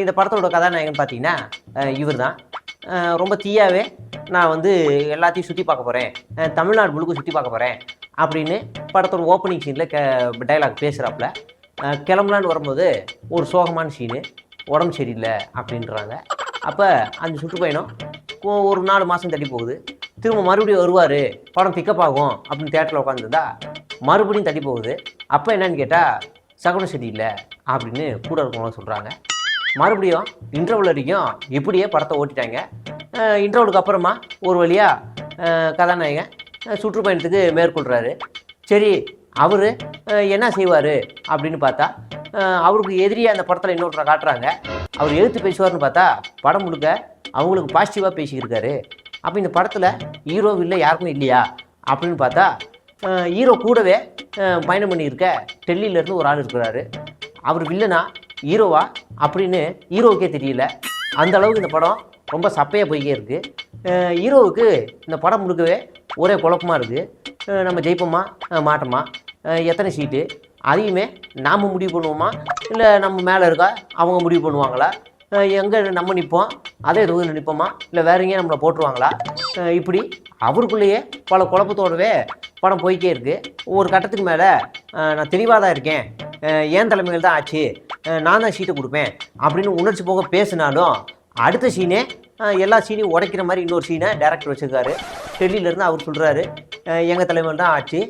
இந்த படத்தோட கதாநாயகன் பார்த்தீங்கன்னா இவர் தான். ரொம்ப தீயாவே நான் வந்து எல்லாத்தையும் சுற்றி பார்க்க போகிறேன், தமிழ்நாடு முழுக்க சுற்றி பார்க்க போகிறேன் அப்படின்னு படத்தோட ஓப்பனிங் சீனில் டைலாக் பேசுகிறாப்புல. கிளம்பலான்னு வரும்போது ஒரு சோகமான சீனு, உடம்பு சரியில்லை அப்படின்றாங்க. அப்போ அந்த சுற்றுப்பயணம் ஒரு 4 மாதம் தள்ளி போகுது. திரும்ப மறுபடியும் வருவார், படம் பிக்கப் ஆகும் அப்படின்னு தேட்டரில் உட்காந்துருந்தா மறுபடியும் தள்ளி போகுது. அப்போ என்னன்னு கேட்டால் சகுனம் சரியில்லை அப்படின்னு கூட இருக்கவங்களும் சொல்கிறாங்க. மறுபடியும் இன்டர்வல் வரைக்கும் இப்படியே படத்தை ஓட்டிட்டாங்க. இன்டர்வலுக்கு அப்புறமா ஒரு வழியாக கதாநாயகன் சுற்றுப்பயணத்துக்கு மேற்கொள்கிறாரு. சரி, அவர் என்ன செய்வார் அப்படின்னு பார்த்தா அவருக்கு எதிரியாக அந்த படத்தில் இன்னொருத்தரை காட்டுறாங்க. அவர் எதிர்த்து பேசுவார்னு பார்த்தா படம் முழுக்க அவங்களுக்கு பாசிட்டிவாக பேசிக்கிருக்காரு. அப்போ இந்த படத்தில் ஹீரோ இல்லை யாருக்குமே இல்லையா அப்படின்னு பார்த்தா ஹீரோ கூடவே பயணம் பண்ணியிருக்க டெல்லியிலேருந்து ஒரு ஆள் இருக்கிறாரு. அவர் வில்லனா ஹீரோவா அப்படின்னு ஹீரோவுக்கே தெரியல. அந்த அளவுக்கு இந்த படம் ரொம்ப சப்பையாக போய்க்கே இருக்குது. ஹீரோவுக்கு இந்த படம் முழுக்கவே ஒரே குழப்பமாக இருக்குது. நம்ம ஜெயிப்போமா மாட்டோமா, எத்தனை சீட்டு அதையுமே நாம் முடிவு பண்ணுவோமா இல்லை நம்ம மேலே இருக்கா அவங்க முடிவு பண்ணுவாங்களா, எங்கே நம்ம நிற்போம் அதே தொகுதியில் நிற்போமா இல்லை வேற எங்கேயும் நம்மளை போட்டுருவாங்களா, இப்படி அவருக்குள்ளேயே பல குழப்பத்தோடவே படம் போய்க்கே இருக்குது. ஒரு கட்டத்துக்கு மேலே நான் தெளிவாக தான் இருக்கேன், ஏன் தலைமையில் தான் ஆச்சு, நான் தான் சீட்டை கொடுப்பேன் அப்படின்னு உணர்ச்சி போக பேசினாலும் அடுத்த சீனே எல்லா சீனையும் உடைக்கிற மாதிரி இன்னொரு சீனை டேரக்டர் வச்சுருக்காரு. டெல்லியிலேருந்து அவர் சொல்கிறாரு, எங்கள் தலைமையில் தான் ஆச்சு,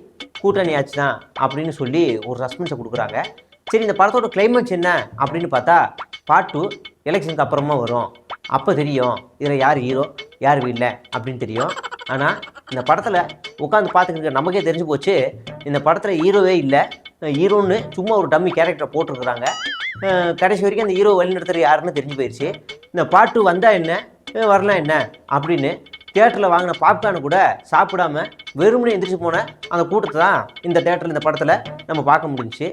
கூட்டணி ஆச்சு தான் அப்படின்னு சொல்லி ஒரு சஸ்பென்ஸை கொடுக்குறாங்க. சரி, இந்த படத்தோட கிளைமேக்ஸ் என்ன அப்படின்னு பார்த்தா பார்ட் 2 எலெக்ஷனுக்கு அப்புறமா வரும். அப்போ தெரியும் இதில் யார் ஹீரோ யார் இல்லை அப்படின்னு தெரியும். ஆனால் இந்த படத்தில் உட்காந்து பார்த்துக்கிட்டு நமக்கே தெரிஞ்சு போச்சு, இந்த படத்தில் ஹீரோவே இல்லை, ஹீரோன்னு சும்மா ஒரு டம்மி கேரக்டரை போட்டிருக்கிறாங்க. கடைசி வரைக்கும் அந்த ஹீரோ வழிநடத்துறது யாருன்னு தெரிஞ்சு போயிடுச்சு. இந்த பார்ட் 2 வந்தால் என்ன வரலாம் என்ன அப்படின்னு தியேட்டரில் வாங்கின பாப்கார்னு கூட சாப்பிடாம வெறுமனே எந்திரிச்சு போன அந்த கூட்டத்தை தான் இந்த தியேட்டரில் இந்த படத்தில் நம்ம பார்க்க முடிஞ்சிச்சு.